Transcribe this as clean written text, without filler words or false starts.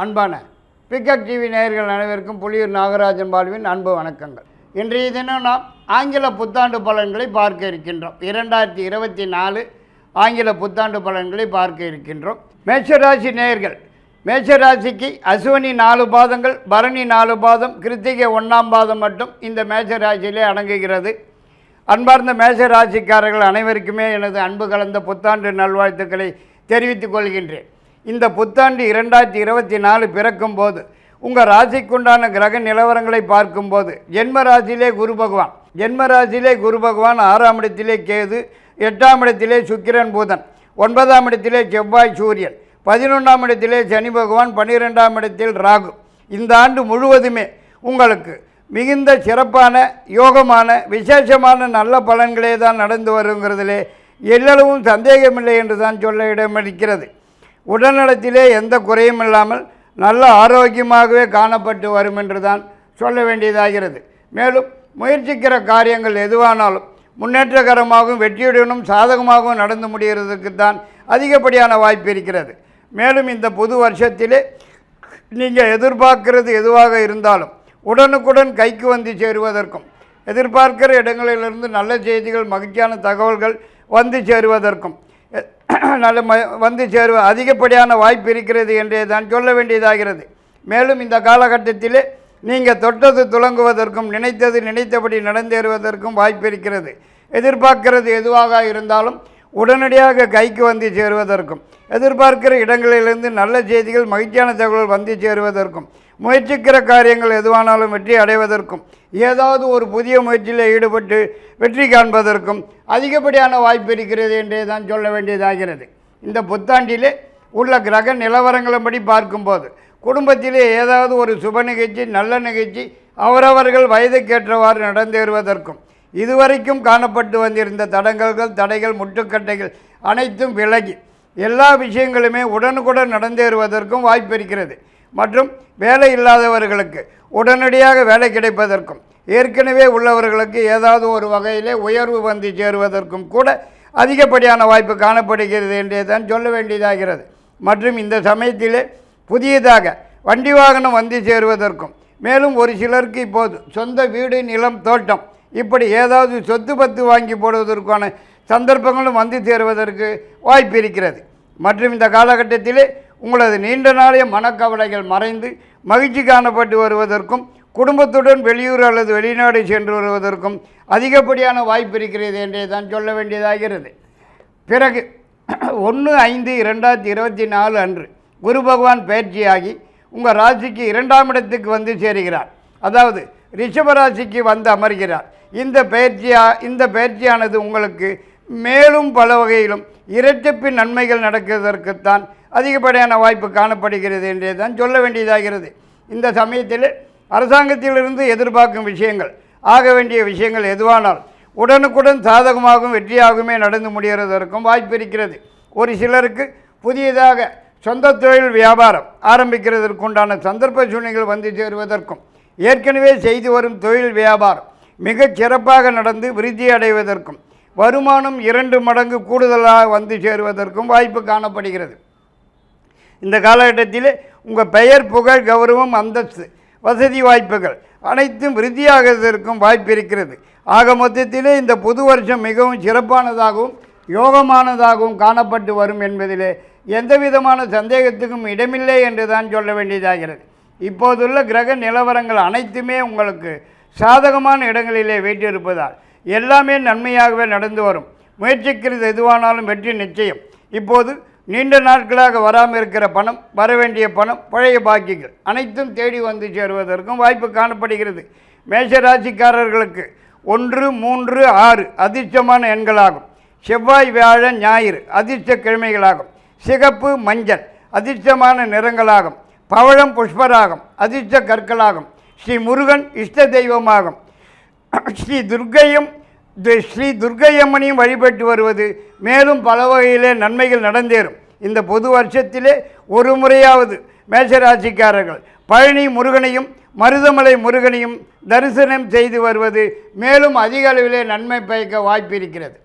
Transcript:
அன்பான pickup TV நேயர்கள் அனைவருக்கும் புலியூர் நாகராஜன் பாலுவின் அன்பு வணக்கங்கள். இன்றைய தினம் நாம் ஆங்கில புத்தாண்டு பலன்களை பார்க்க இருக்கின்றோம். 2024 ஆங்கில புத்தாண்டு பலன்களை பார்க்க இருக்கின்றோம். மேஷராசி நேயர்கள், மேஷராசிக்கு அசுவனி 4 பாதங்கள், பரணி 4 பாதம், கிருத்திகை 1ஆம் பாதம் மட்டும் இந்த மேஷராசியிலே அடங்குகிறது. அன்பார்ந்த மேஷராசிக்காரர்கள் அனைவருக்குமே எனது அன்பு கலந்த புத்தாண்டு நல்வாழ்த்துக்களை தெரிவித்துக் கொள்கின்றேன். இந்த புத்தாண்டு 2024 பிறக்கும் போது உங்கள் ராசிக்குண்டான கிரக நிலவரங்களை பார்க்கும்போது ஜென்ம ராசியிலே குரு பகவான் 6ஆம் இடத்திலே கேது, 8ஆம் இடத்திலே சுக்கிரன் புதன், 9ஆம் இடத்திலே செவ்வாய் சூரியன், 11ஆம் இடத்திலே சனி பகவான், 12ஆம் இடத்தில் ராகு. இந்த ஆண்டு முழுவதுமே உங்களுக்கு மிகுந்த சிறப்பான யோகமான விசேஷமான நல்ல பலன்களே தான் நடந்து வருங்கிறதிலே எல்லளவும் சந்தேகமில்லை என்று தான் சொல்ல இடமளிக்கிறது. உடல்நலத்திலே எந்த குறையும் இல்லாமல் நல்ல ஆரோக்கியமாகவே காணப்பட்டு வரும் என்று தான் சொல்ல வேண்டியதாகிறது. மேலும் முயற்சிக்கிற காரியங்கள் எதுவானாலும் முன்னேற்றகரமாகவும் வெற்றியுடனும் சாதகமாகவும் நடந்து முடிகிறதுக்கு தான் அதிகப்படியான வாய்ப்பு இருக்கிறது. மேலும் இந்த புது வருஷத்திலே நீங்கள் எதிர்பார்க்கிறது எதுவாக இருந்தாலும் உடனுக்குடன் கைக்கு வந்து சேருவதற்கும், எதிர்பார்க்கிற இடங்களிலிருந்து நல்ல செய்திகள் மகிழ்ச்சியான தகவல்கள் வந்து சேருவதற்கும் அதிகப்படியான வாய்ப்பு இருக்கிறது என்றே தான் சொல்ல வேண்டியதாகிறது. மேலும் இந்த காலகட்டத்திலே நீங்கள் தொட்டது துலங்குவதற்கும் நினைத்தது நினைத்தபடி நடந்தேறுவதற்கும் வாய்ப்பு இருக்கிறது. எதிர்பார்க்கிறது எதுவாக இருந்தாலும் உடனடியாக கைக்கு வந்து சேருவதற்கும், எதிர்பார்க்கிற இடங்களிலிருந்து நல்ல செய்திகள் மகிழ்ச்சியான தகவல்கள் வந்து சேருவதற்கும், முயற்சிக்கிற காரியங்கள் எதுவானாலும் வெற்றி அடைவதற்கும், ஏதாவது ஒரு புதிய முயற்சியில் ஈடுபட்டு வெற்றி காண்பதற்கும் அதிகப்படியான வாய்ப்பு இருக்கிறது என்றே தான் சொல்ல வேண்டியதாகிறது. இந்த புத்தாண்டிலே உள்ள கிரக நிலவரங்களின்படி பார்க்கும்போது குடும்பத்திலே ஏதாவது ஒரு சுப நிகழ்ச்சி, நல்ல நிகழ்ச்சி அவரவர்கள் வயதுக்கேற்றவாறு நடந்தேறுவதற்கும், இதுவரைக்கும் காணப்பட்டு வந்திருந்த தடைகள் முட்டுக்கட்டைகள் அனைத்தும் விலகி எல்லா விஷயங்களுமே உடனுக்குடன் நடந்தேறுவதற்கும் வாய்ப்பு இருக்கிறது. மற்றும் வேலை இல்லாதவர்களுக்கு உடனடியாக வேலை கிடைப்பதற்கும், ஏற்கனவே உள்ளவர்களுக்கு ஏதாவது ஒரு வகையிலே உயர்வு வந்து சேருவதற்கும் கூட அதிகப்படியான வாய்ப்பு காணப்படுகிறது என்றே தான் சொல்ல வேண்டியதாகிறது. மற்றும் இந்த சமயத்திலே புதியதாக வண்டி வாகனம் வந்து சேருவதற்கும், மேலும் ஒரு சிலருக்கு இப்போது சொந்த வீடு, நிலம், தோட்டம் இப்படி ஏதாவது சொத்து பத்து வாங்கி போடுவதற்கான சந்தர்ப்பங்களும் வந்து சேருவதற்கு வாய்ப்பு இருக்கிறது. மற்றும் இந்த காலகட்டத்திலே உங்களது நீண்ட நாளைய மனக்கவலைகள் மறைந்து மகிழ்ச்சி காணப்பட்டு வருவதற்கும், குடும்பத்துடன் வெளியூர் அல்லது வெளிநாடு சென்று வருவதற்கும் அதிகப்படியான வாய்ப்பு இருக்கிறது என்றே தான் சொல்ல வேண்டியதாகிறது. பிறகு 1/5/2024 அன்று குரு பகவான் பயிற்சியாகி உங்கள் ராசிக்கு 2ஆம் இடத்துக்கு வந்து சேருகிறார். அதாவது ரிஷபராசிக்கு வந்து அமர்கிறார். இந்த பயிற்சியானது உங்களுக்கு மேலும் பல வகையிலும் இரட்டிப்பு நன்மைகள் நடக்குவதற்குத்தான் அதிகப்படியான வாய்ப்பு காணப்படுகிறது என்றே தான் சொல்ல வேண்டியதாகிறது. இந்த சமயத்தில் அரசாங்கத்திலிருந்து எதிர்பார்க்கும் விஷயங்கள், ஆக வேண்டிய விஷயங்கள் எதுவானால் உடனுக்குடன் சாதகமாகவும் வெற்றியாகவுமே நடந்து முடிகிறதற்கும் வாய்ப்பு இருக்கிறது. ஒரு சிலருக்கு புதியதாக சொந்த தொழில் வியாபாரம் ஆரம்பிக்கிறதற்குண்டான சந்தர்ப்ப சூழ்நிலைகள் வந்து சேருவதற்கும், ஏற்கனவே செய்து வரும் தொழில் வியாபாரம் மிகச் சிறப்பாக நடந்து விருத்தி அடைவதற்கும், வருமானம் 2 மடங்கு கூடுதலாக வந்து சேருவதற்கும் வாய்ப்பு காணப்படுகிறது. இந்த காலகட்டத்தில் உங்கள் பெயர், புகழ், கௌரவம், அந்தஸ்து, வசதி வாய்ப்புகள் அனைத்தும் விருத்தியாகிறதற்கும் வாய்ப்பு இருக்கிறது. ஆக மொத்தத்திலே இந்த புது வருஷம் மிகவும் சிறப்பானதாகவும் யோகமானதாகவும் காணப்பட்டு வரும் என்பதிலே எந்தவிதமான சந்தேகத்துக்கும் இடமில்லை என்று தான் சொல்ல வேண்டியதாகிறது. இப்போதுள்ள கிரக நிலவரங்கள் அனைத்துமே உங்களுக்கு சாதகமான இடங்களிலே வீட்டிருப்பதால் எல்லாமே நன்மையாகவே நடந்து வரும். முயற்சிக்கிறது எதுவானாலும் வெற்றி நிச்சயம். இப்போது நீண்ட நாட்களாக வராமல் இருக்கிற பணம், வரவேண்டிய பணம், பழைய பாக்கிகள் அனைத்தும் தேடி வந்து சேருவதற்கும் வாய்ப்பு காணப்படுகிறது. மேஷராசிக்காரர்களுக்கு 1, 3, 6 அதிர்ஷ்டமான எண்களாகும். செவ்வாய், வியாழன், ஞாயிறு அதிர்ஷ்ட கிழமைகளாகும். சிகப்பு, மஞ்சள் அதிர்ஷ்டமான நிறங்களாகும். பவழம், புஷ்பராகம் அதிர்ஷ்ட கற்களாகும். ஸ்ரீ முருகன் இஷ்ட தெய்வமாகும். ஸ்ரீ துர்க்கையம்மனையும் வழிபட்டு வருவது மேலும் பல வகையிலே நன்மைகள் நடந்தேறும். இந்த பொது வருஷத்திலே ஒரு முறையாவது மேஷராசிக்காரர்கள் பழனி முருகனையும் மருதமலை முருகனையும் தரிசனம் செய்து வருவது மேலும் அதிக அளவிலே நன்மை பயக்க வாய்ப்பு இருக்கிறது.